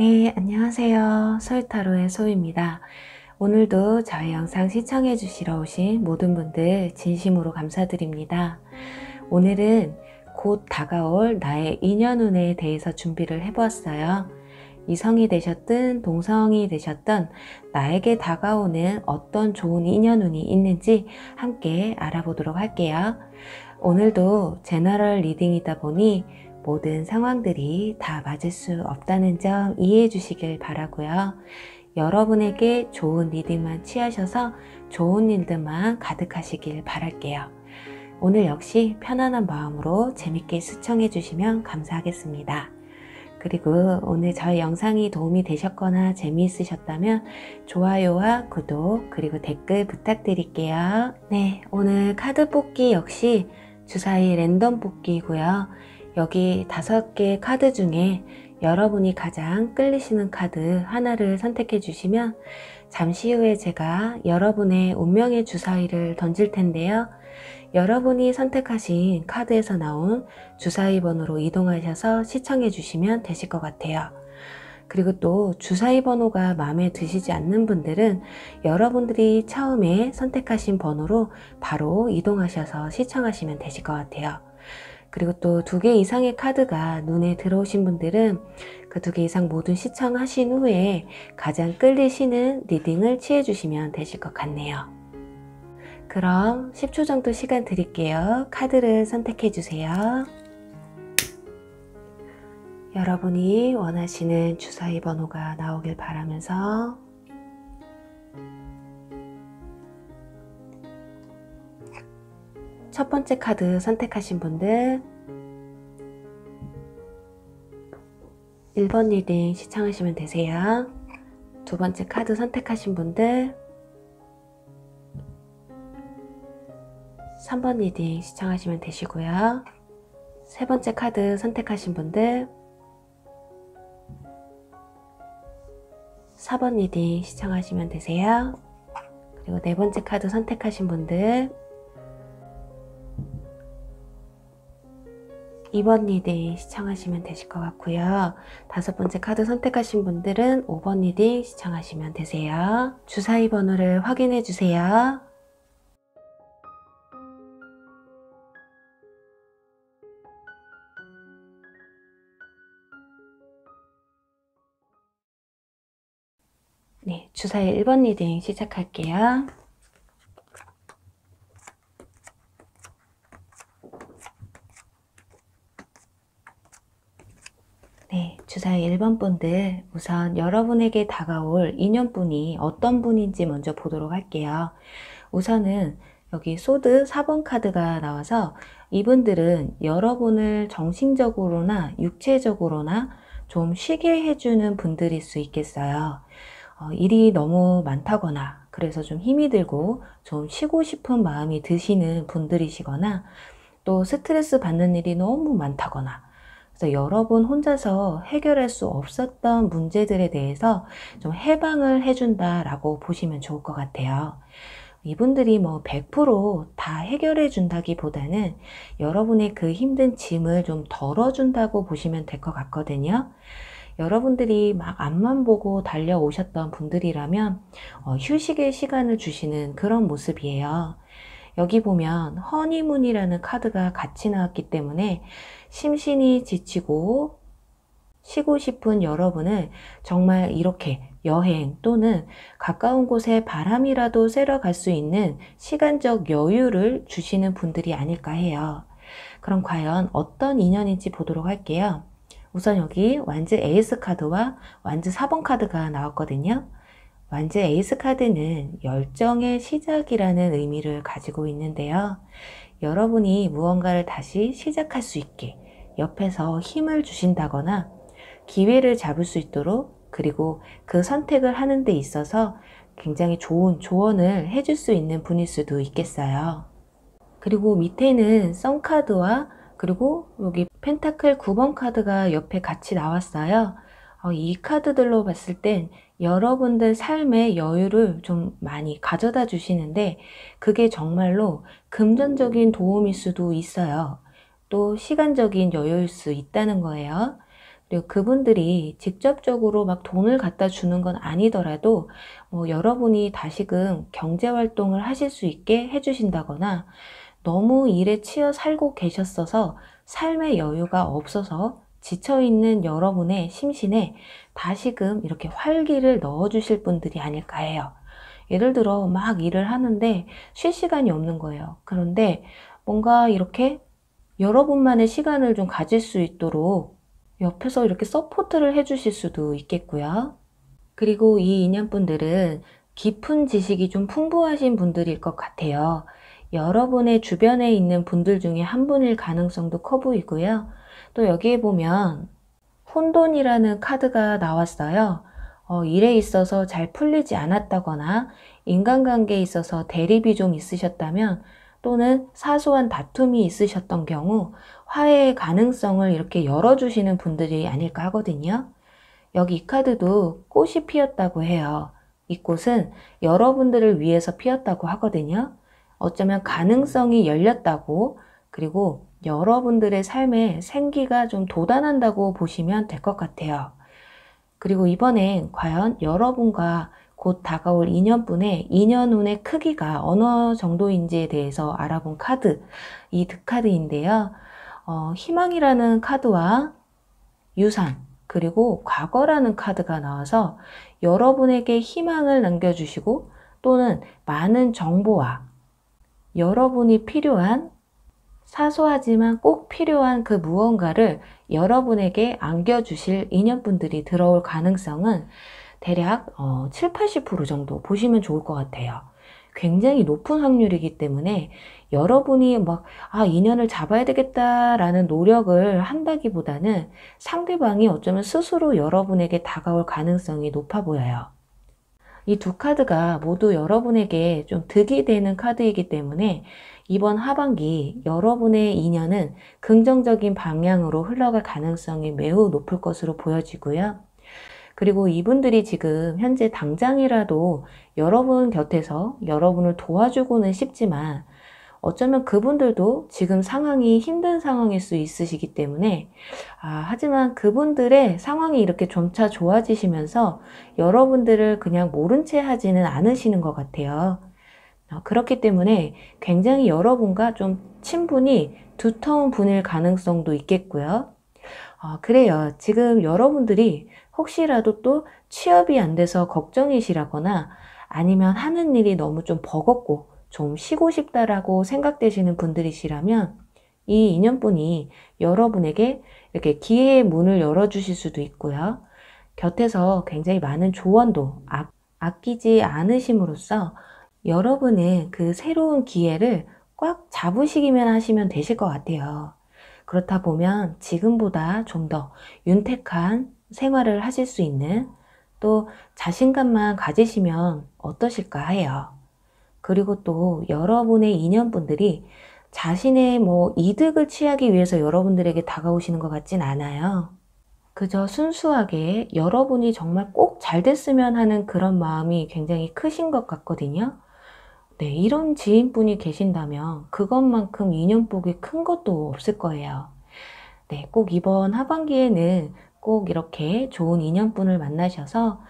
네, 안녕하세요. 서유타로의 소유입니다. 오늘도 저희 영상 시청해 주시러 오신 모든 분들 진심으로 감사드립니다. 오늘은 곧 다가올 나의 인연운에 대해서 준비를 해보았어요. 이성이 되셨든 동성이 되셨든 나에게 다가오는 어떤 좋은 인연운이 있는지 함께 알아보도록 할게요. 오늘도 제너럴 리딩이다 보니 모든 상황들이 다 맞을 수 없다는 점 이해해 주시길 바라고요. 여러분에게 좋은 리딩만 취하셔서 좋은 일들만 가득하시길 바랄게요. 오늘 역시 편안한 마음으로 재밌게 시청해 주시면 감사하겠습니다. 그리고 오늘 저희 영상이 도움이 되셨거나 재미있으셨다면 좋아요와 구독 그리고 댓글 부탁드릴게요. 네, 오늘 카드 뽑기 역시 주사위 랜덤 뽑기이고요. 여기 5개 카드 중에 여러분이 가장 끌리시는 카드 하나를 선택해 주시면 잠시 후에 제가 여러분의 운명의 주사위를 던질 텐데요. 여러분이 선택하신 카드에서 나온 주사위 번호로 이동하셔서 시청해 주시면 되실 것 같아요. 그리고 또 주사위 번호가 마음에 드시지 않는 분들은 여러분들이 처음에 선택하신 번호로 바로 이동하셔서 시청하시면 되실 것 같아요. 그리고 또 2개 이상의 카드가 눈에 들어오신 분들은 그 2개 이상 모두 시청하신 후에 가장 끌리시는 리딩을 취해 주시면 되실 것 같네요. 그럼 10초 정도 시간 드릴게요. 카드를 선택해 주세요. 여러분이 원하시는 주사위 번호가 나오길 바라면서 첫 번째 카드 선택하신 분들 1번 리딩 시청하시면 되세요. 두 번째 카드 선택하신 분들 3번 리딩 시청하시면 되시고요. 세 번째 카드 선택하신 분들 4번 리딩 시청하시면 되세요. 그리고 네 번째 카드 선택하신 분들 2번 리딩 시청하시면 되실 것 같고요. 5번째 카드 선택하신 분들은 5번 리딩 시청하시면 되세요. 주사위 번호를 확인해 주세요. 네, 주사위 1번 리딩 시작할게요. 네, 주사위 1번 분들 우선 여러분에게 다가올 인연분이 어떤 분인지 먼저 보도록 할게요. 우선은 여기 소드 4번 카드가 나와서 이분들은 여러분을 정신적으로나 육체적으로나 좀 쉬게 해주는 분들일 수 있겠어요. 일이 너무 많다거나 그래서 좀 힘이 들고 좀 쉬고 싶은 마음이 드시는 분들이시거나 또 스트레스 받는 일이 너무 많다거나 그래서 여러분 혼자서 해결할 수 없었던 문제들에 대해서 좀 해방을 해준다라고 보시면 좋을 것 같아요. 이분들이 뭐 100% 다 해결해 준다기보다는 여러분의 그 힘든 짐을 좀 덜어준다고 보시면 될 것 같거든요. 여러분들이 막 앞만 보고 달려오셨던 분들이라면 휴식의 시간을 주시는 그런 모습이에요. 여기 보면 허니문이라는 카드가 같이 나왔기 때문에 심신이 지치고 쉬고 싶은 여러분을 정말 이렇게 여행 또는 가까운 곳에 바람이라도 쐬러 갈 수 있는 시간적 여유를 주시는 분들이 아닐까 해요. 그럼 과연 어떤 인연인지 보도록 할게요. 우선 여기 완즈 에이스 카드와 완즈 4번 카드가 나왔거든요. 완즈 에이스 카드는 열정의 시작이라는 의미를 가지고 있는데요. 여러분이 무언가를 다시 시작할 수 있게 옆에서 힘을 주신다거나 기회를 잡을 수 있도록 그리고 그 선택을 하는 데 있어서 굉장히 좋은 조언을 해줄 수 있는 분일 수도 있겠어요. 그리고 밑에는 선 카드와 그리고 여기 펜타클 9번 카드가 옆에 같이 나왔어요. 이 카드들로 봤을 땐 여러분들 삶의 여유를 좀 많이 가져다 주시는데 그게 정말로 금전적인 도움일 수도 있어요. 또 시간적인 여유일 수 있다는 거예요. 그리고 그분들이 직접적으로 막 돈을 갖다 주는 건 아니더라도 여러분이 다시금 경제 활동을 하실 수 있게 해주신다거나 너무 일에 치여 살고 계셨어서 삶의 여유가 없어서 지쳐있는 여러분의 심신에 다시금 이렇게 활기를 넣어주실 분들이 아닐까 해요. 예를 들어 막 일을 하는데 쉴 시간이 없는 거예요. 그런데 뭔가 이렇게 여러분만의 시간을 좀 가질 수 있도록 옆에서 이렇게 서포트를 해주실 수도 있겠고요. 그리고 이 인연분들은 깊은 지식이 좀 풍부하신 분들일 것 같아요. 여러분의 주변에 있는 분들 중에 한 분일 가능성도 커 보이고요. 또 여기에 보면 혼돈이라는 카드가 나왔어요. 일에 있어서 잘 풀리지 않았다거나 인간관계에 있어서 대립이 좀 있으셨다면 또는 사소한 다툼이 있으셨던 경우 화해의 가능성을 이렇게 열어주시는 분들이 아닐까 하거든요. 여기 이 카드도 꽃이 피었다고 해요. 이 꽃은 여러분들을 위해서 피었다고 하거든요. 어쩌면 가능성이 열렸다고, 그리고 여러분들의 삶에 생기가 좀 돋아난다고 보시면 될 것 같아요. 그리고 이번엔 과연 여러분과 곧 다가올 인연분의 인연운의 크기가 어느 정도인지에 대해서 알아본 카드, 이 득카드인데요. 희망이라는 카드와 유산, 그리고 과거라는 카드가 나와서 여러분에게 희망을 남겨주시고 또는 많은 정보와 여러분이 필요한 사소하지만 꼭 필요한 그 무언가를 여러분에게 안겨주실 인연분들이 들어올 가능성은 대략 7, 80% 정도 보시면 좋을 것 같아요. 굉장히 높은 확률이기 때문에 여러분이 막 인연을 잡아야 되겠다라는 노력을 한다기보다는 상대방이 어쩌면 스스로 여러분에게 다가올 가능성이 높아 보여요. 이 두 카드가 모두 여러분에게 좀 득이 되는 카드이기 때문에 이번 하반기 여러분의 인연은 긍정적인 방향으로 흘러갈 가능성이 매우 높을 것으로 보여지고요. 그리고 이분들이 지금 현재 당장이라도 여러분 곁에서 여러분을 도와주고는 싶지만 어쩌면 그분들도 지금 상황이 힘든 상황일 수 있으시기 때문에 하지만 그분들의 상황이 이렇게 점차 좋아지시면서 여러분들을 그냥 모른 채 하지는 않으시는 것 같아요. 그렇기 때문에 굉장히 여러분과 좀 친분이 두터운 분일 가능성도 있겠고요. 그래요. 지금 여러분들이 혹시라도 또 취업이 안 돼서 걱정이시라거나 아니면 하는 일이 너무 좀 버겁고 좀 쉬고 싶다라고 생각되시는 분들이시라면 이 인연분이 여러분에게 이렇게 기회의 문을 열어주실 수도 있고요. 곁에서 굉장히 많은 조언도 아끼지 않으심으로써 여러분의 그 새로운 기회를 꽉 잡으시기만 하시면 되실 것 같아요. 그렇다 보면 지금보다 좀 더 윤택한 생활을 하실 수 있는 또 자신감만 가지시면 어떠실까 해요. 그리고 또 여러분의 인연분들이 자신의 이득을 취하기 위해서 여러분들에게 다가오시는 것 같진 않아요. 그저 순수하게 여러분이 정말 꼭 잘 됐으면 하는 그런 마음이 굉장히 크신 것 같거든요. 네, 이런 지인분이 계신다면 그것만큼 인연복이 큰 것도 없을 거예요. 네, 꼭 이번 하반기에는 꼭 이렇게 좋은 인연분을 만나셔서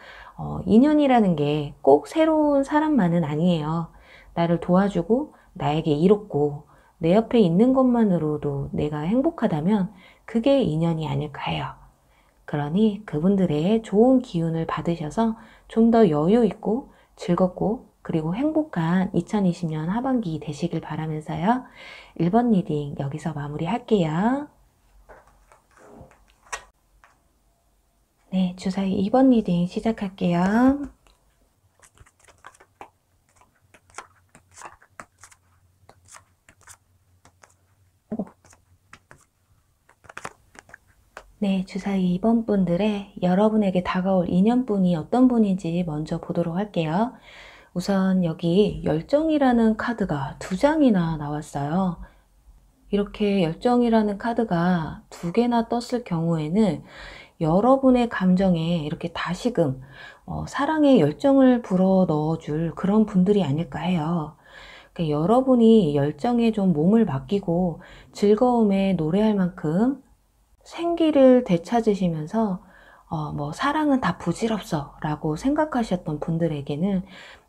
인연이라는 게 꼭 새로운 사람만은 아니에요. 나를 도와주고 나에게 이롭고 내 옆에 있는 것만으로도 내가 행복하다면 그게 인연이 아닐까 해요. 그러니 그분들의 좋은 기운을 받으셔서 좀 더 여유 있고 즐겁고 그리고 행복한 2020년 하반기 되시길 바라면서요. 1번 리딩 여기서 마무리할게요. 네, 주사위 2번 리딩 시작할게요. 네, 주사위 2번 분들의 여러분에게 다가올 인연분이 어떤 분인지 먼저 보도록 할게요. 우선 여기 열정이라는 카드가 2장이나 나왔어요. 이렇게 열정이라는 카드가 2개나 떴을 경우에는 여러분의 감정에 이렇게 다시금 사랑의 열정을 불어 넣어줄 그런 분들이 아닐까 해요. 그러니까 여러분이 열정에 좀 몸을 맡기고 즐거움에 노래할 만큼 생기를 되찾으시면서 뭐 사랑은 다 부질없어 라고 생각하셨던 분들에게는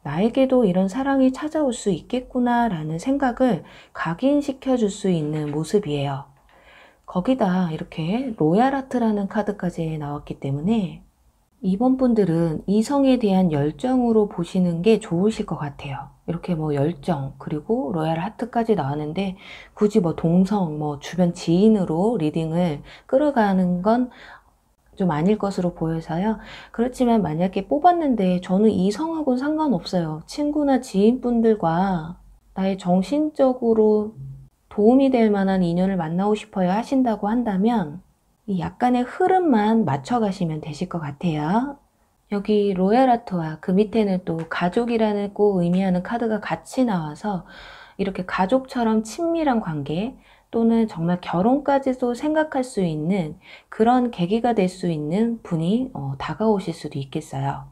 나에게도 이런 사랑이 찾아올 수 있겠구나 라는 생각을 각인시켜 줄 수 있는 모습이에요. 거기다 이렇게 로얄 하트라는 카드까지 나왔기 때문에 이번 분들은 이성에 대한 열정으로 보시는 게 좋으실 것 같아요. 이렇게 뭐 열정, 그리고 로얄 하트까지 나왔는데 굳이 뭐 동성, 뭐 주변 지인으로 리딩을 끌어가는 건 좀 아닐 것으로 보여서요. 그렇지만 만약에 뽑았는데 저는 이성하고는 상관없어요. 친구나 지인분들과 나의 정신적으로 도움이 될 만한 인연을 만나고 싶어요 하신다고 한다면 이 약간의 흐름만 맞춰가시면 되실 것 같아요. 여기 로얄 아트와 그 밑에는 또 가족이라는 꼭 의미하는 카드가 같이 나와서 이렇게 가족처럼 친밀한 관계 또는 정말 결혼까지도 생각할 수 있는 그런 계기가 될 수 있는 분이 다가오실 수도 있겠어요.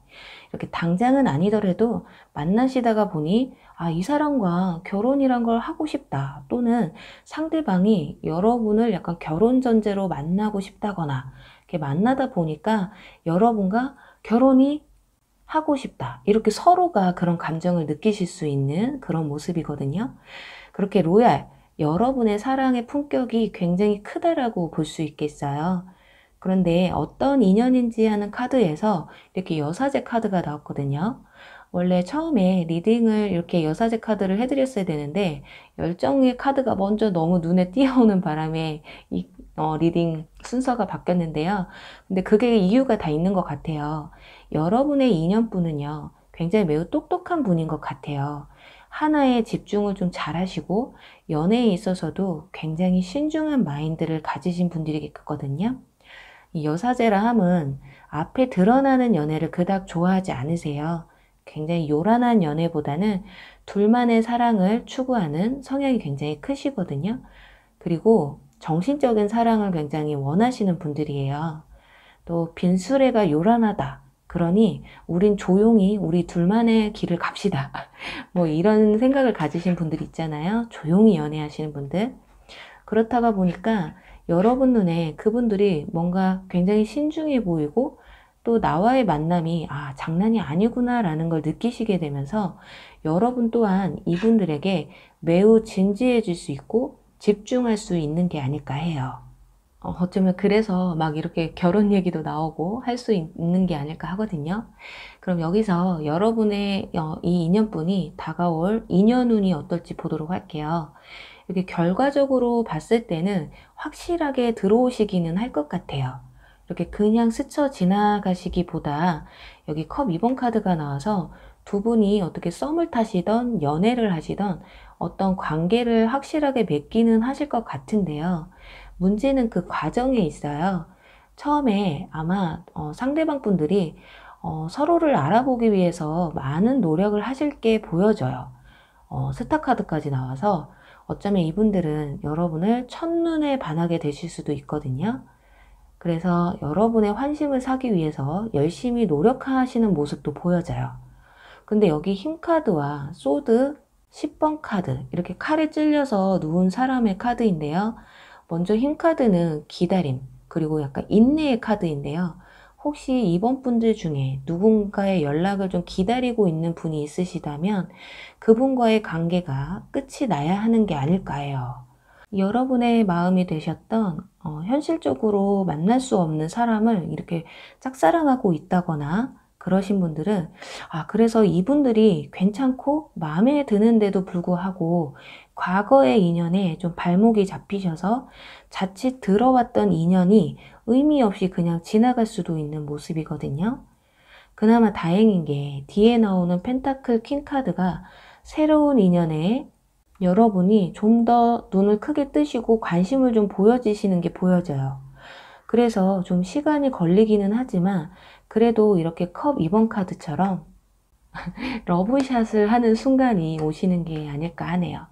이렇게 당장은 아니더라도 만나시다가 보니 이 사람과 결혼이란 걸 하고 싶다, 또는 상대방이 여러분을 약간 결혼 전제로 만나고 싶다거나 이렇게 만나다 보니까 여러분과 결혼이 하고 싶다, 이렇게 서로가 그런 감정을 느끼실 수 있는 그런 모습이거든요. 그렇게 로얄, 여러분의 사랑의 품격이 굉장히 크다라고 볼 수 있겠어요. 그런데 어떤 인연인지 하는 카드에서 이렇게 여사제 카드가 나왔거든요. 원래 처음에 리딩을 이렇게 여사제 카드를 해드렸어야 되는데 열정의 카드가 먼저 너무 눈에 띄어오는 바람에 이 리딩 순서가 바뀌었는데요. 근데 그게 이유가 다 있는 것 같아요. 여러분의 인연분은요, 굉장히 매우 똑똑한 분인 것 같아요. 하나에 집중을 좀 잘하시고 연애에 있어서도 굉장히 신중한 마인드를 가지신 분들이겠거든요. 이 여사제라 함은 앞에 드러나는 연애를 그닥 좋아하지 않으세요. 굉장히 요란한 연애보다는 둘만의 사랑을 추구하는 성향이 굉장히 크시거든요. 그리고 정신적인 사랑을 굉장히 원하시는 분들이에요. 또 빈수레가 요란하다, 그러니 우린 조용히 우리 둘만의 길을 갑시다. 뭐 이런 생각을 가지신 분들 있잖아요. 조용히 연애하시는 분들. 그렇다가 보니까 여러분 눈에 그분들이 뭔가 굉장히 신중해 보이고 또 나와의 만남이 장난이 아니구나 라는 걸 느끼시게 되면서 여러분 또한 이분들에게 매우 진지해질 수 있고 집중할 수 있는 게 아닐까 해요. 어쩌면 그래서 막 이렇게 결혼 얘기도 나오고 할 수 있는 게 아닐까 하거든요. 그럼 여기서 여러분의 이 인연분이 다가올 인연운이 어떨지 보도록 할게요. 이렇게 결과적으로 봤을 때는 확실하게 들어오시기는 할 것 같아요. 이렇게 그냥 스쳐 지나가시기보다 여기 컵 2번 카드가 나와서 두 분이 어떻게 썸을 타시던 연애를 하시던 어떤 관계를 확실하게 맺기는 하실 것 같은데요. 문제는 그 과정에 있어요. 처음에 아마 상대방 분들이 서로를 알아보기 위해서 많은 노력을 하실 게 보여져요. 스타 카드까지 나와서 어쩌면 이분들은 여러분을 첫눈에 반하게 되실 수도 있거든요. 그래서 여러분의 환심을 사기 위해서 열심히 노력하시는 모습도 보여져요. 근데 여기 힘카드와 소드, 10번 카드, 이렇게 칼에 찔려서 누운 사람의 카드인데요. 먼저 힘카드는 기다림, 그리고 약간 인내의 카드인데요. 혹시 이번 분들 중에 누군가의 연락을 좀 기다리고 있는 분이 있으시다면 그분과의 관계가 끝이 나야 하는 게 아닐까 해요. 여러분의 마음이 되셨던 현실적으로 만날 수 없는 사람을 이렇게 짝사랑하고 있다거나 그러신 분들은 그래서 이분들이 괜찮고 마음에 드는데도 불구하고 과거의 인연에 좀 발목이 잡히셔서 자칫 들어왔던 인연이 의미 없이 그냥 지나갈 수도 있는 모습이거든요. 그나마 다행인 게 뒤에 나오는 펜타클 킹 카드가 새로운 인연에 여러분이 좀 더 눈을 크게 뜨시고 관심을 좀 보여지시는 게 보여져요. 그래서 좀 시간이 걸리기는 하지만 그래도 이렇게 컵 2번 카드처럼 러브샷을 하는 순간이 오시는 게 아닐까 하네요.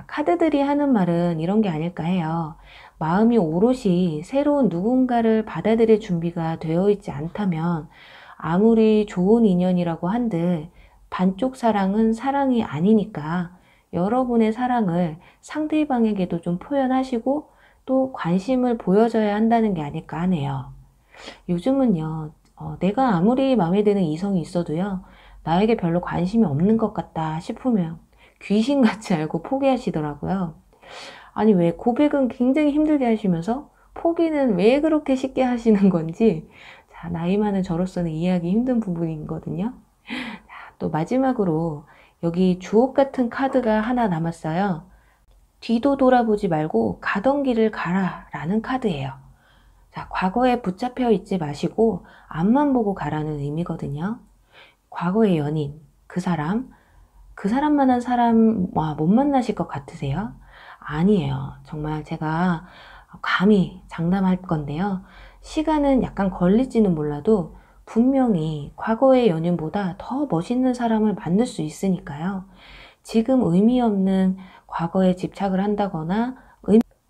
카드들이 하는 말은 이런 게 아닐까 해요. 마음이 오롯이 새로운 누군가를 받아들일 준비가 되어 있지 않다면 아무리 좋은 인연이라고 한들 반쪽 사랑은 사랑이 아니니까 여러분의 사랑을 상대방에게도 좀 표현하시고 또 관심을 보여줘야 한다는 게 아닐까 하네요. 요즘은요, 내가 아무리 마음에 드는 이성이 있어도요, 나에게 별로 관심이 없는 것 같다 싶으면 귀신같이 알고 포기하시더라고요. 아니, 왜 고백은 굉장히 힘들게 하시면서 포기는 왜 그렇게 쉽게 하시는 건지, 자, 나이 많은 저로서는 이해하기 힘든 부분이거든요. 또 마지막으로 여기 주옥 같은 카드가 하나 남았어요. 뒤도 돌아보지 말고 가던 길을 가라 라는 카드예요. 자, 과거에 붙잡혀 있지 마시고 앞만 보고 가라는 의미거든요. 과거의 연인, 그 사람만한 사람 못 만나실 것 같으세요? 아니에요. 정말 제가 감히 장담할 건데요. 시간은 약간 걸릴지는 몰라도 분명히 과거의 연인보다 더 멋있는 사람을 만날 수 있으니까요. 지금 의미 없는 과거에 집착을 한다거나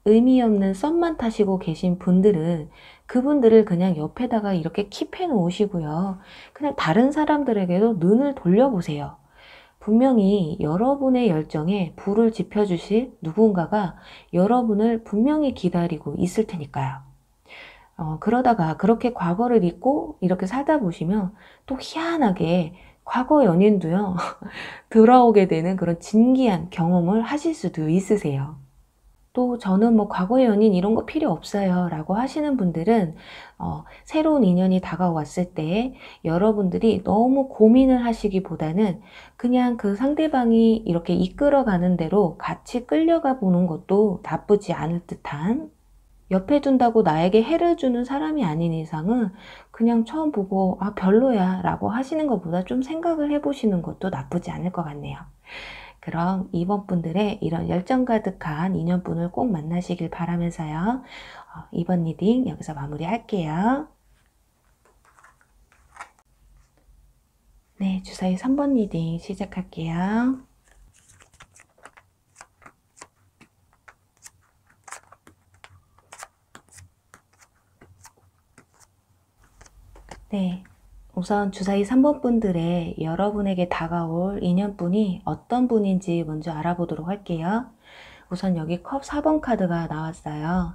의미 없는 썸만 타시고 계신 분들은 그분들을 그냥 옆에다가 이렇게 킵해 놓으시고요. 그냥 다른 사람들에게도 눈을 돌려보세요. 분명히 여러분의 열정에 불을 지펴주실 누군가가 여러분을 분명히 기다리고 있을 테니까요. 그러다가 그렇게 과거를 잊고 이렇게 살다 보시면 또 희한하게 과거 연인도요, 돌아오게 되는 그런 진기한 경험을 하실 수도 있으세요. 또 저는 뭐 과거의 연인 이런 거 필요 없어요 라고 하시는 분들은 새로운 인연이 다가왔을 때 여러분들이 너무 고민을 하시기보다는 그냥 그 상대방이 이렇게 이끌어가는 대로 같이 끌려가 보는 것도 나쁘지 않을 듯한, 옆에 둔다고 나에게 해를 주는 사람이 아닌 이상은 그냥 처음 보고 별로야 라고 하시는 것보다 좀 생각을 해보시는 것도 나쁘지 않을 것 같네요. 그럼 이번 분들의 이런 열정 가득한 인연분을 꼭 만나시길 바라면서요. 이번 리딩 여기서 마무리할게요. 네, 주사위 3번 리딩 시작할게요. 네, 우선 주사위 3번 분들의 여러분에게 다가올 인연분이 어떤 분인지 먼저 알아보도록 할게요. 우선 여기 컵 4번 카드가 나왔어요.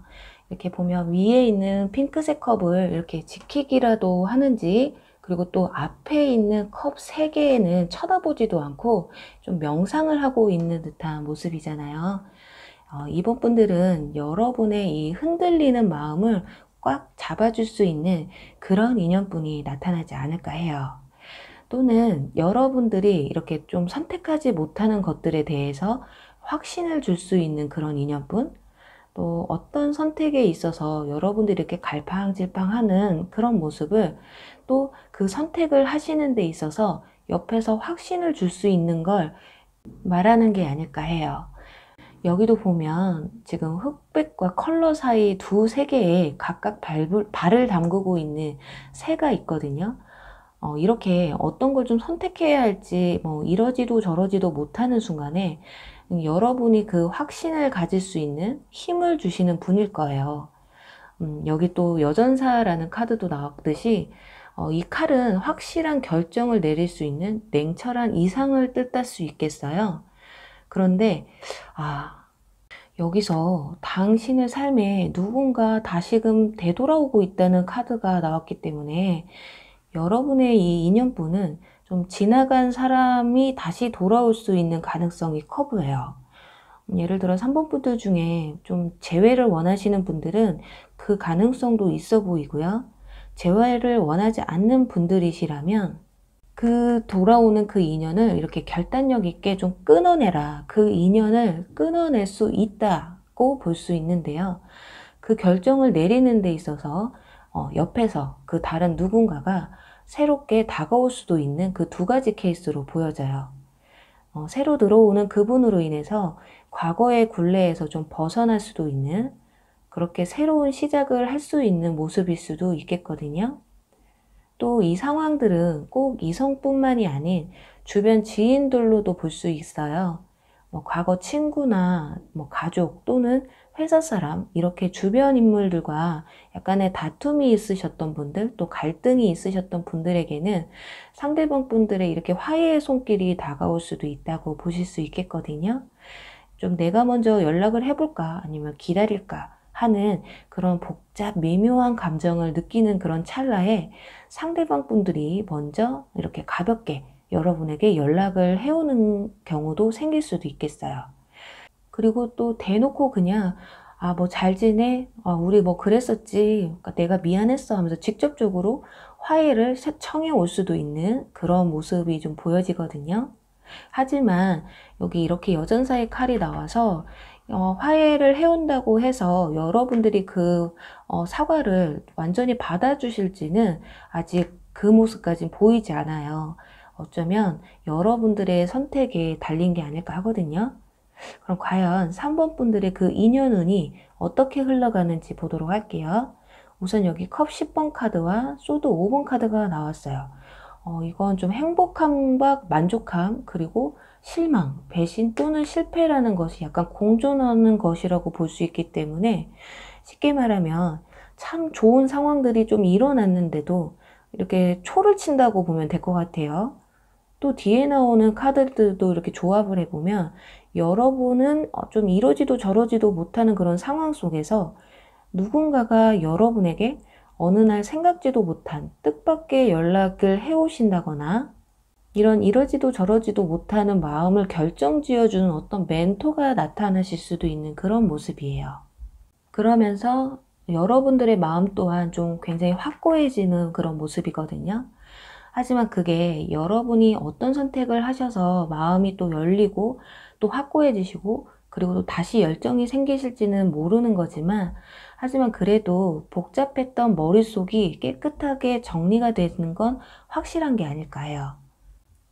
이렇게 보면 위에 있는 핑크색 컵을 이렇게 지키기라도 하는지, 그리고 또 앞에 있는 컵 3개에는 쳐다보지도 않고 좀 명상을 하고 있는 듯한 모습이잖아요. 이번 분들은 여러분의 이 흔들리는 마음을 꽉 잡아줄 수 있는 그런 인연분이 나타나지 않을까 해요. 또는 여러분들이 이렇게 좀 선택하지 못하는 것들에 대해서 확신을 줄 수 있는 그런 인연분, 또 어떤 선택에 있어서 여러분들이 이렇게 갈팡질팡하는 그런 모습을 또 그 선택을 하시는 데 있어서 옆에서 확신을 줄 수 있는 걸 말하는 게 아닐까 해요. 여기도 보면 지금 흑백과 컬러 사이 두세 개에 각각 발을 담그고 있는 새가 있거든요. 이렇게 어떤 걸 좀 선택해야 할지 뭐 이러지도 저러지도 못하는 순간에 여러분이 그 확신을 가질 수 있는 힘을 주시는 분일 거예요. 여기 또 여전사라는 카드도 나왔듯이 이 칼은 확실한 결정을 내릴 수 있는 냉철한 이상을 뜻할 수 있겠어요. 그런데 여기서 당신의 삶에 누군가 다시금 되돌아오고 있다는 카드가 나왔기 때문에 여러분의 이 인연분은 좀 지나간 사람이 다시 돌아올 수 있는 가능성이 커 보여요. 예를 들어 3번 분들 중에 좀 재회를 원하시는 분들은 그 가능성도 있어 보이고요. 재회를 원하지 않는 분들이시라면 그 돌아오는 그 인연을 이렇게 결단력 있게 좀 끊어내라. 그 인연을 끊어낼 수 있다고 볼 수 있는데요. 그 결정을 내리는 데 있어서 옆에서 그 다른 누군가가 새롭게 다가올 수도 있는 그 두 가지 케이스로 보여져요. 새로 들어오는 그분으로 인해서 과거의 굴레에서 좀 벗어날 수도 있는, 그렇게 새로운 시작을 할 수 있는 모습일 수도 있겠거든요. 또 이 상황들은 꼭 이성뿐만이 아닌 주변 지인들로도 볼 수 있어요. 과거 친구나 가족 또는 회사 사람, 이렇게 주변 인물들과 약간의 다툼이 있으셨던 분들, 또 갈등이 있으셨던 분들에게는 상대방 분들의 이렇게 화해의 손길이 다가올 수도 있다고 보실 수 있겠거든요. 좀 내가 먼저 연락을 해볼까 아니면 기다릴까 하는 그런 복잡 미묘한 감정을 느끼는 그런 찰나에 상대방 분들이 먼저 이렇게 가볍게 여러분에게 연락을 해오는 경우도 생길 수도 있겠어요. 그리고 또 대놓고 그냥 뭐 잘 지내? 우리 뭐 그랬었지. 그러니까 내가 미안했어 하면서 직접적으로 화해를 청해 올 수도 있는 그런 모습이 좀 보여지거든요. 하지만 여기 이렇게 여전사의 칼이 나와서 화해를 해온다고 해서 여러분들이 그 사과를 완전히 받아주실지는 아직 그 모습까지는 보이지 않아요. 어쩌면 여러분들의 선택에 달린 게 아닐까 하거든요. 그럼 과연 3번 분들의 그 인연운이 어떻게 흘러가는지 보도록 할게요. 우선 여기 컵 10번 카드와 소드 5번 카드가 나왔어요. 이건 좀 행복함과 만족함, 그리고 실망, 배신 또는 실패라는 것이 약간 공존하는 것이라고 볼 수 있기 때문에 쉽게 말하면 참 좋은 상황들이 좀 일어났는데도 이렇게 초를 친다고 보면 될 것 같아요. 또 뒤에 나오는 카드들도 이렇게 조합을 해보면 여러분은 좀 이러지도 저러지도 못하는 그런 상황 속에서 누군가가 여러분에게 어느 날 생각지도 못한 뜻밖의 연락을 해오신다거나 이런 이러지도 저러지도 못하는 마음을 결정지어주는 어떤 멘토가 나타나실 수도 있는 그런 모습이에요. 그러면서 여러분들의 마음 또한 좀 굉장히 확고해지는 그런 모습이거든요. 하지만 그게 여러분이 어떤 선택을 하셔서 마음이 또 열리고 또 확고해지시고 그리고 또 다시 열정이 생기실지는 모르는 거지만 하지만 그래도 복잡했던 머릿속이 깨끗하게 정리가 되는 건 확실한 게 아닐까 해요.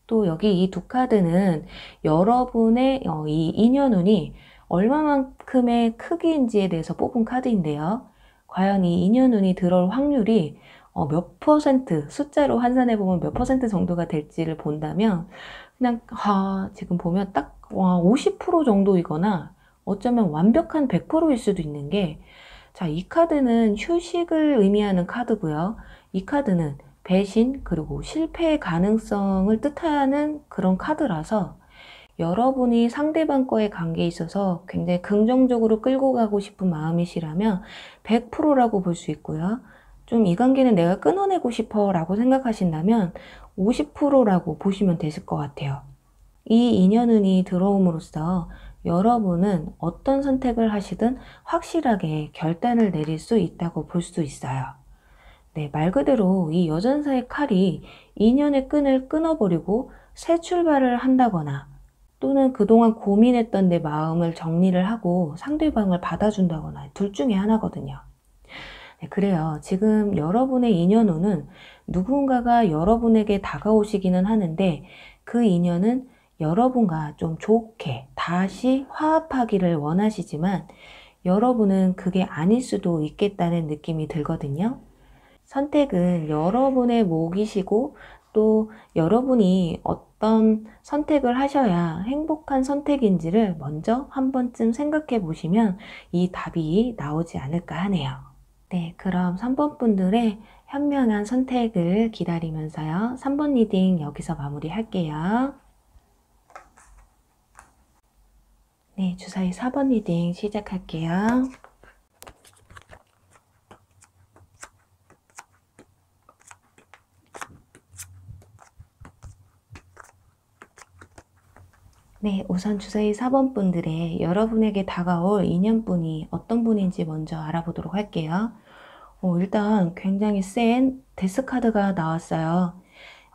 또 여기 이 두 카드는 여러분의 이 인연운이 얼마만큼의 크기인지에 대해서 뽑은 카드인데요. 과연 이 인연운이 들어올 확률이 몇 퍼센트, 숫자로 환산해 보면 몇 퍼센트 정도가 될지를 본다면 그냥 지금 보면 딱 50% 정도이거나 어쩌면 완벽한 100%일 수도 있는 게, 자, 이 카드는 휴식을 의미하는 카드고요. 이 카드는 배신 그리고 실패의 가능성을 뜻하는 그런 카드라서 여러분이 상대방과의 관계에 있어서 굉장히 긍정적으로 끌고 가고 싶은 마음이시라면 100%라고 볼 수 있고요. 좀 이 관계는 내가 끊어내고 싶어 라고 생각하신다면 50%라고 보시면 되실 것 같아요. 이 인연운이 들어옴으로써 여러분은 어떤 선택을 하시든 확실하게 결단을 내릴 수 있다고 볼 수 있어요. 네, 말 그대로 이 여전사의 칼이 인연의 끈을 끊어버리고 새 출발을 한다거나 또는 그동안 고민했던 내 마음을 정리를 하고 상대방을 받아준다거나 둘 중에 하나거든요. 네, 그래요. 지금 여러분의 인연운은 누군가가 여러분에게 다가오시기는 하는데 그 인연은 여러분과 좀 좋게 다시 화합하기를 원하시지만 여러분은 그게 아닐 수도 있겠다는 느낌이 들거든요. 선택은 여러분의 몫이시고 또 여러분이 어떤 선택을 하셔야 행복한 선택인지를 먼저 한 번쯤 생각해 보시면 이 답이 나오지 않을까 하네요. 네, 그럼 3번 분들의 현명한 선택을 기다리면서요. 3번 리딩 여기서 마무리할게요. 네, 주사위 4번 리딩 시작할게요. 네, 우선 주사위 4번 분들의 여러분에게 다가올 인연분이 어떤 분인지 먼저 알아보도록 할게요. 일단 굉장히 센 데스 카드가 나왔어요.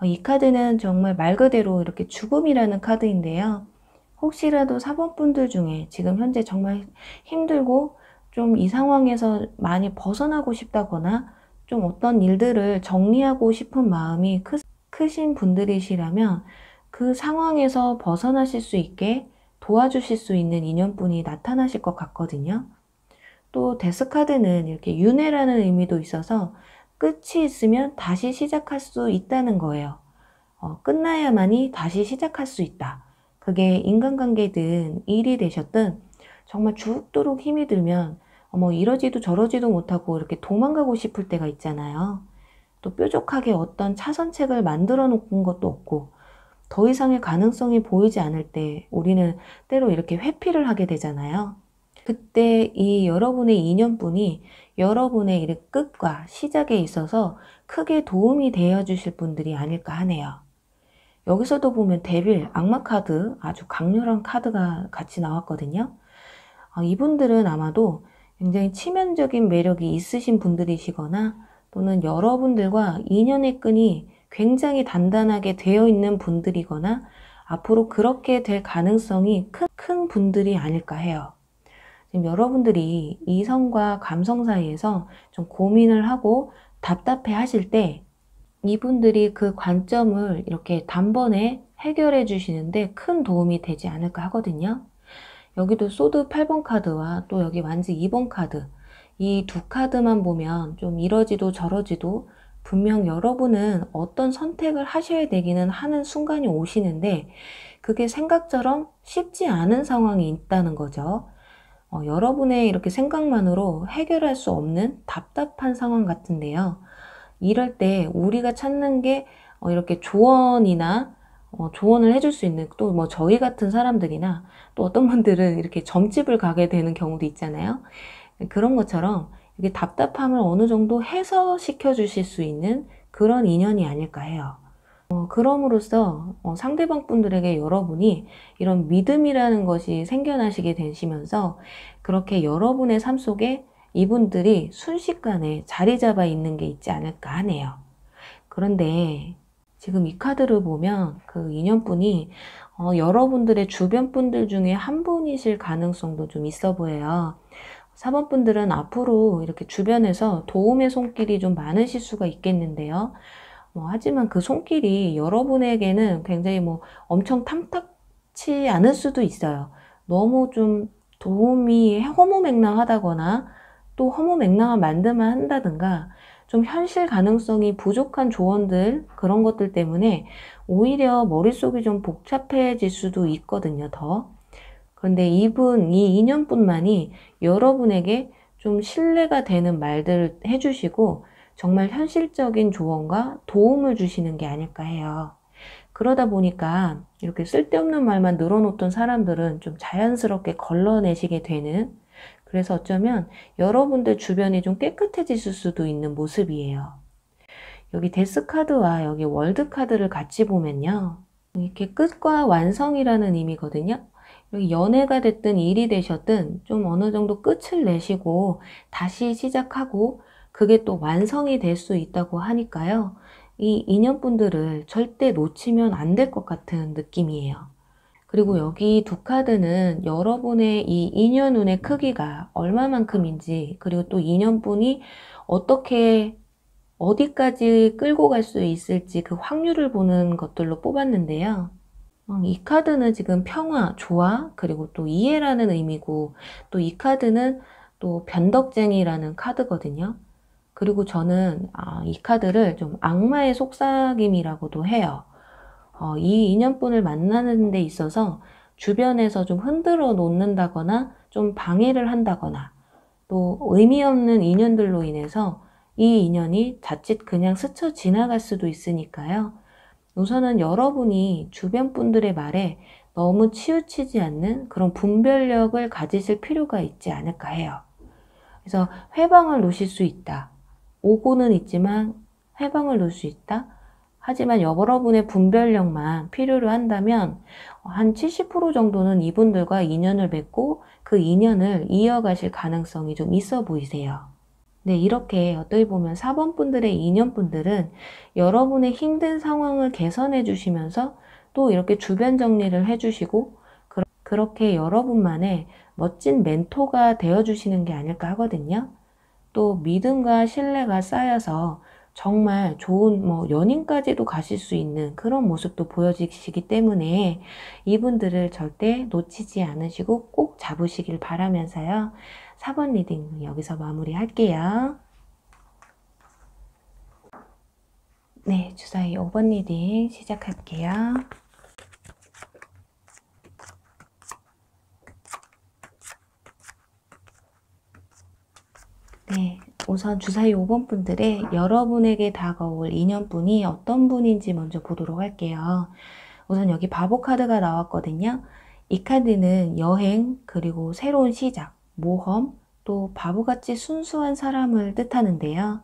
이 카드는 정말 말 그대로 이렇게 죽음이라는 카드인데요. 혹시라도 4번 분들 중에 지금 현재 정말 힘들고 좀 이 상황에서 많이 벗어나고 싶다거나 좀 어떤 일들을 정리하고 싶은 마음이 크신 분들이시라면 그 상황에서 벗어나실 수 있게 도와주실 수 있는 인연분이 나타나실 것 같거든요. 또 데스카드는 이렇게 윤회라는 의미도 있어서 끝이 있으면 다시 시작할 수 있다는 거예요. 끝나야만이 다시 시작할 수 있다. 그게 인간관계든 일이 되셨든 정말 죽도록 힘이 들면 이러지도 저러지도 못하고 이렇게 도망가고 싶을 때가 있잖아요. 또 뾰족하게 어떤 차선책을 만들어 놓은 것도 없고 더 이상의 가능성이 보이지 않을 때 우리는 때로 이렇게 회피를 하게 되잖아요. 그때 이 여러분의 인연분이 여러분의 이 끝과 시작에 있어서 크게 도움이 되어 주실 분들이 아닐까 하네요. 여기서도 보면 데빌, 악마 카드, 아주 강렬한 카드가 같이 나왔거든요. 이분들은 아마도 굉장히 치명적인 매력이 있으신 분들이시거나 또는 여러분들과 인연의 끈이 굉장히 단단하게 되어 있는 분들이거나 앞으로 그렇게 될 가능성이 큰 분들이 아닐까 해요. 지금 여러분들이 이성과 감성 사이에서 좀 고민을 하고 답답해 하실 때 이분들이 그 관점을 이렇게 단번에 해결해 주시는데 큰 도움이 되지 않을까 하거든요. 여기도 소드 8번 카드와 또 여기 완즈 2번 카드, 이 두 카드만 보면 좀 이러지도 저러지도 분명 여러분은 어떤 선택을 하셔야 되기는 하는 순간이 오시는데 그게 생각처럼 쉽지 않은 상황이 있다는 거죠. 여러분의 이렇게 생각만으로 해결할 수 없는 답답한 상황 같은데요. 이럴 때 우리가 찾는 게 이렇게 조언이나 조언을 해줄 수 있는 또 뭐 저희 같은 사람들이나 또 어떤 분들은 이렇게 점집을 가게 되는 경우도 있잖아요. 그런 것처럼 이게 답답함을 어느 정도 해소시켜 주실 수 있는 그런 인연이 아닐까 해요. 그럼으로써 상대방 분들에게 여러분이 이런 믿음이라는 것이 생겨나시게 되시면서 그렇게 여러분의 삶 속에 이분들이 순식간에 자리 잡아 있는 게 있지 않을까 하네요. 그런데 지금 이 카드를 보면 그 인연분이 여러분들의 주변 분들 중에 한 분이실 가능성도 좀 있어 보여요. 4번 분들은 앞으로 이렇게 주변에서 도움의 손길이 좀 많으실 수가 있겠는데요. 하지만 그 손길이 여러분에게는 굉장히 엄청 탐탁치 않을 수도 있어요. 너무 좀 도움이 허무맹랑하다거나 또 허무맹랑한 말들만 한다든가 좀 현실 가능성이 부족한 조언들 그런 것들 때문에 오히려 머릿속이 좀 복잡해질 수도 있거든요, 더. 그런데 이 인연분만이 여러분에게 좀 신뢰가 되는 말들을 해주시고 정말 현실적인 조언과 도움을 주시는 게 아닐까 해요. 그러다 보니까 이렇게 쓸데없는 말만 늘어놓던 사람들은 좀 자연스럽게 걸러내시게 되는, 그래서 어쩌면 여러분들 주변이 좀 깨끗해질 수도 있는 모습이에요. 여기 데스 카드와 여기 월드 카드를 같이 보면요. 이렇게 끝과 완성이라는 의미거든요. 여기 연애가 됐든 일이 되셨든 좀 어느 정도 끝을 내시고 다시 시작하고 그게 또 완성이 될 수 있다고 하니까요. 이 인연분들을 절대 놓치면 안 될 것 같은 느낌이에요. 그리고 여기 두 카드는 여러분의 이 인연운의 크기가 얼마만큼인지 그리고 또 인연분이 어떻게 어디까지 끌고 갈 수 있을지 그 확률을 보는 것들로 뽑았는데요. 이 카드는 지금 평화, 조화, 그리고 또 이해라는 의미고 또 이 카드는 또 변덕쟁이라는 카드거든요. 그리고 저는 이 카드를 좀 악마의 속삭임이라고도 해요. 이 인연분을 만나는 데 있어서 주변에서 좀 흔들어 놓는다거나 좀 방해를 한다거나 또 의미 없는 인연들로 인해서 이 인연이 자칫 그냥 스쳐 지나갈 수도 있으니까요. 우선은 여러분이 주변 분들의 말에 너무 치우치지 않는 그런 분별력을 가지실 필요가 있지 않을까 해요. 그래서 회방을 놓으실 수 있다. 오고는 있지만 회방을 놓을 수 있다. 하지만 여러분의 분별력만 필요로 한다면 한 70% 정도는 이분들과 인연을 맺고 그 인연을 이어가실 가능성이 좀 있어 보이세요. 네, 이렇게 어떻게 보면 4번 분들의 인연분들은 여러분의 힘든 상황을 개선해 주시면서 또 이렇게 주변 정리를 해 주시고 그렇게 여러분만의 멋진 멘토가 되어 주시는 게 아닐까 하거든요. 또 믿음과 신뢰가 쌓여서 정말 좋은 연인까지도 가실 수 있는 그런 모습도 보여지시기 때문에 이분들을 절대 놓치지 않으시고 꼭 잡으시길 바라면서요. 4번 리딩 여기서 마무리할게요. 네, 주사위 5번 리딩 시작할게요. 네, 우선 주사위 5번 분들의 여러분에게 다가올 인연분이 어떤 분인지 먼저 보도록 할게요. 우선 여기 바보 카드가 나왔거든요. 이 카드는 여행 그리고 새로운 시작 모험, 또 바보같이 순수한 사람을 뜻하는데요.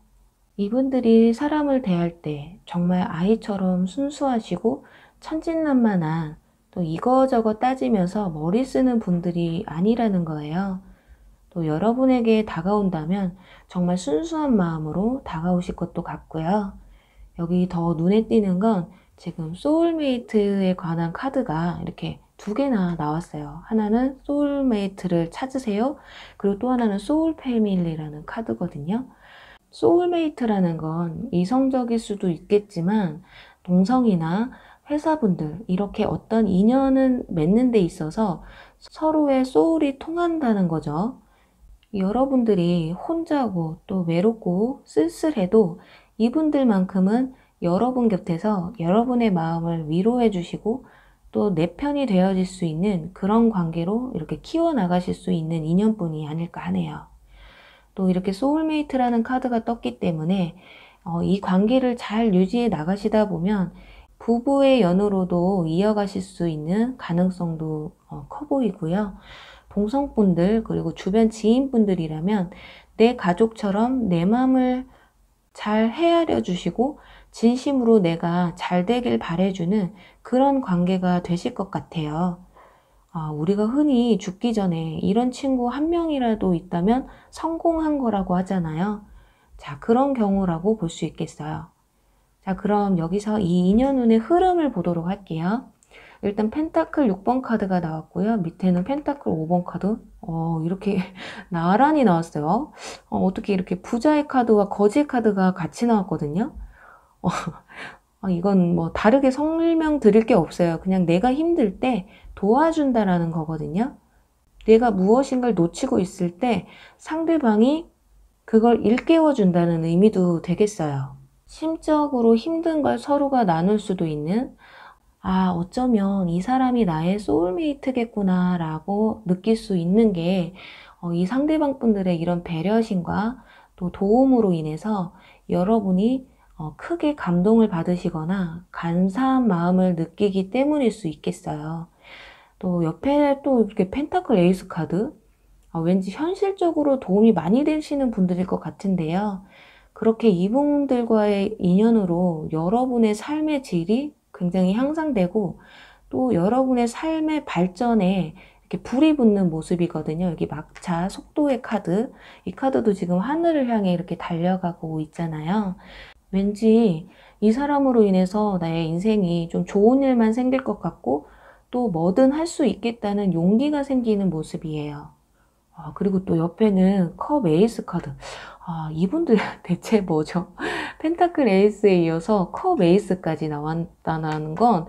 이분들이 사람을 대할 때 정말 아이처럼 순수하시고 천진난만한, 또 이거저거 따지면서 머리 쓰는 분들이 아니라는 거예요. 또 여러분에게 다가온다면 정말 순수한 마음으로 다가오실 것도 같고요. 여기 더 눈에 띄는 건 지금 소울메이트에 관한 카드가 이렇게 두 개나 나왔어요. 하나는 소울메이트를 찾으세요. 그리고 또 하나는 소울 패밀리라는 카드거든요. 소울메이트라는 건 이성적일 수도 있겠지만 동성이나 회사분들, 이렇게 어떤 인연을 맺는 데 있어서 서로의 소울이 통한다는 거죠. 여러분들이 혼자고 또 외롭고 쓸쓸해도 이분들만큼은 여러분 곁에서 여러분의 마음을 위로해 주시고 또 내 편이 되어질 수 있는 그런 관계로 이렇게 키워나가실 수 있는 인연분이 아닐까 하네요. 또 이렇게 소울메이트라는 카드가 떴기 때문에 이 관계를 잘 유지해 나가시다 보면 부부의 연으로도 이어가실 수 있는 가능성도 커 보이고요. 동성분들 그리고 주변 지인분들이라면 내 가족처럼 내 마음을 잘 헤아려 주시고 진심으로 내가 잘 되길 바래주는 그런 관계가 되실 것 같아요. 우리가 흔히 죽기 전에 이런 친구 한 명이라도 있다면 성공한 거라고 하잖아요. 자, 그런 경우라고 볼 수 있겠어요. 자, 그럼 여기서 이 인연운의 흐름을 보도록 할게요. 일단 펜타클 6번 카드가 나왔고요. 밑에는 펜타클 5번 카드. 이렇게 나란히 나왔어요. 어떻게 이렇게 부자의 카드와 거지의 카드가 같이 나왔거든요. 이건 뭐 다르게 설명 드릴 게 없어요. 그냥 내가 힘들 때 도와준다라는 거거든요. 내가 무엇인가를 놓치고 있을 때 상대방이 그걸 일깨워 준다는 의미도 되겠어요. 심적으로 힘든 걸 서로가 나눌 수도 있는, 어쩌면 이 사람이 나의 소울메이트겠구나 라고 느낄 수 있는 게 이 상대방 분들의 이런 배려심과 또 도움으로 인해서 여러분이 크게 감동을 받으시거나 감사한 마음을 느끼기 때문일 수 있겠어요. 또 옆에 또 이렇게 펜타클 에이스 카드, 왠지 현실적으로 도움이 많이 되시는 분들일 것 같은데요. 그렇게 이분들과의 인연으로 여러분의 삶의 질이 굉장히 향상되고 또 여러분의 삶의 발전에 이렇게 불이 붙는 모습이거든요. 여기 막차 속도의 카드, 이 카드도 지금 하늘을 향해 이렇게 달려가고 있잖아요. 왠지 이 사람으로 인해서 나의 인생이 좀 좋은 일만 생길 것 같고 또 뭐든 할 수 있겠다는 용기가 생기는 모습이에요. 그리고 또 옆에는 컵 에이스 카드. 이분들 대체 뭐죠? 펜타클 에이스에 이어서 컵 에이스까지 나왔다는 건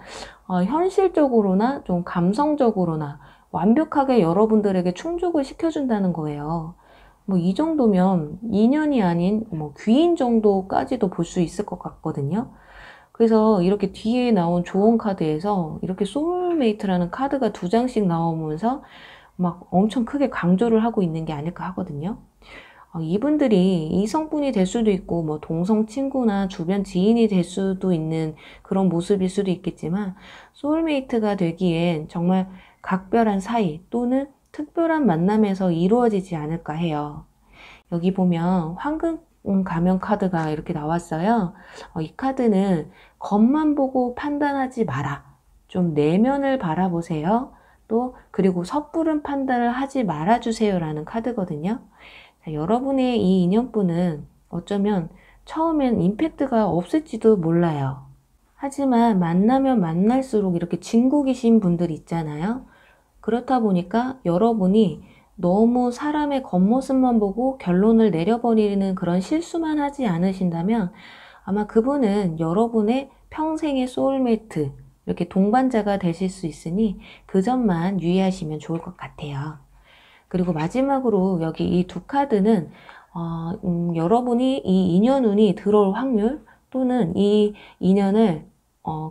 현실적으로나 좀 감성적으로나 완벽하게 여러분들에게 충족을 시켜준다는 거예요. 뭐 이 정도면 인연이 아닌 뭐 귀인 정도까지도 볼 수 있을 것 같거든요. 그래서 이렇게 뒤에 나온 조언 카드에서 이렇게 소울메이트라는 카드가 두 장씩 나오면서 막 엄청 크게 강조를 하고 있는 게 아닐까 하거든요. 이분들이 이성분이 될 수도 있고 뭐 동성 친구나 주변 지인이 될 수도 있는 그런 모습일 수도 있겠지만 소울메이트가 되기엔 정말 각별한 사이 또는 특별한 만남에서 이루어지지 않을까 해요. 여기 보면 황금 가면 카드가 이렇게 나왔어요. 이 카드는 겉만 보고 판단하지 마라. 좀 내면을 바라보세요. 또 그리고 섣부른 판단을 하지 말아주세요 라는 카드거든요. 자, 여러분의 이 인연분은 어쩌면 처음엔 임팩트가 없을지도 몰라요. 하지만 만나면 만날수록 이렇게 진국이신 분들 있잖아요. 그렇다 보니까 여러분이 너무 사람의 겉모습만 보고 결론을 내려버리는 그런 실수만 하지 않으신다면 아마 그분은 여러분의 평생의 소울메이트, 이렇게 동반자가 되실 수 있으니 그 점만 유의하시면 좋을 것 같아요. 그리고 마지막으로 여기 이 두 카드는 여러분이 이 인연운이 들어올 확률 또는 이 인연을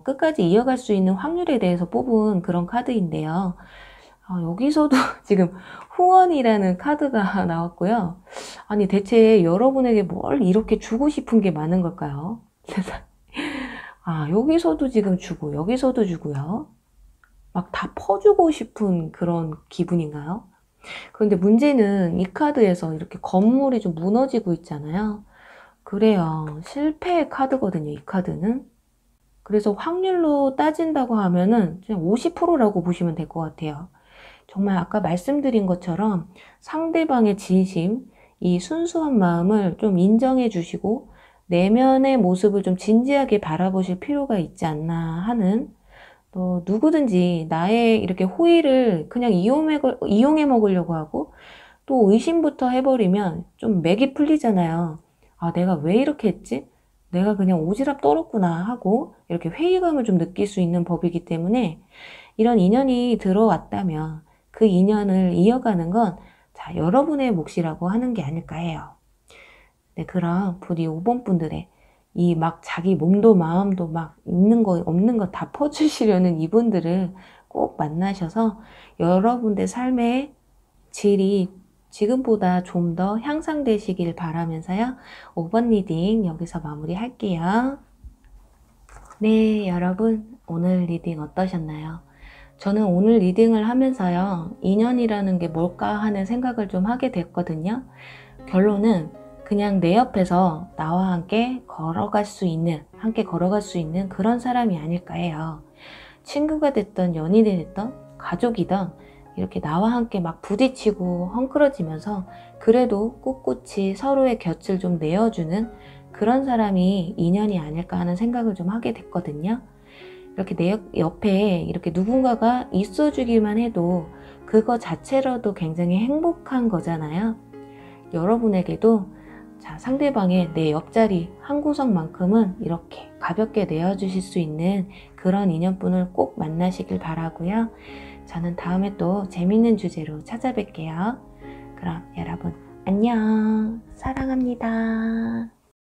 끝까지 이어갈 수 있는 확률에 대해서 뽑은 그런 카드인데요. 여기서도 지금 후원이라는 카드가 나왔고요. 아니 대체 여러분에게 뭘 이렇게 주고 싶은 게 많은 걸까요? 여기서도 지금 주고 여기서도 주고요. 막 다 퍼주고 싶은 그런 기분인가요? 그런데 문제는 이 카드에서 이렇게 건물이 좀 무너지고 있잖아요. 그래요. 실패의 카드거든요, 이 카드는. 그래서 확률로 따진다고 하면은 그냥 50%라고 보시면 될 것 같아요. 정말 아까 말씀드린 것처럼 상대방의 진심, 이 순수한 마음을 좀 인정해 주시고 내면의 모습을 좀 진지하게 바라보실 필요가 있지 않나 하는, 또 누구든지 나의 이렇게 호의를 그냥 이용해 먹으려고 하고 또 의심부터 해버리면 좀 맥이 풀리잖아요. 아, 내가 왜 이렇게 했지? 내가 그냥 오지랖 떨었구나 하고 이렇게 회의감을 좀 느낄 수 있는 법이기 때문에, 이런 인연이 들어왔다면 그 인연을 이어가는 건 자, 여러분의 몫이라고 하는 게 아닐까 해요. 네, 그럼 부디 5번 분들의 이 막 자기 몸도 마음도 막 있는 거 없는 거 다 퍼주시려는 이분들을 꼭 만나셔서 여러분들 삶의 질이 지금보다 좀 더 향상되시길 바라면서요. 5번 리딩 여기서 마무리할게요. 네, 여러분 오늘 리딩 어떠셨나요? 저는 오늘 리딩을 하면서요, 인연이라는 게 뭘까 하는 생각을 좀 하게 됐거든요. 결론은 그냥 내 옆에서 나와 함께 함께 걸어갈 수 있는 그런 사람이 아닐까 해요. 친구가 됐던, 연인이 됐던, 가족이든 이렇게 나와 함께 막 부딪히고 헝클어지면서 그래도 꿋꿋이 서로의 곁을 좀 내어주는 그런 사람이 인연이 아닐까 하는 생각을 좀 하게 됐거든요. 이렇게 내 옆에 이렇게 누군가가 있어주기만 해도 그거 자체로도 굉장히 행복한 거잖아요. 여러분에게도 자, 상대방의 내 옆자리 한 구석만큼은 이렇게 가볍게 내어주실 수 있는 그런 인연분을 꼭 만나시길 바라고요. 저는 다음에 또 재밌는 주제로 찾아뵐게요. 그럼 여러분 안녕, 사랑합니다.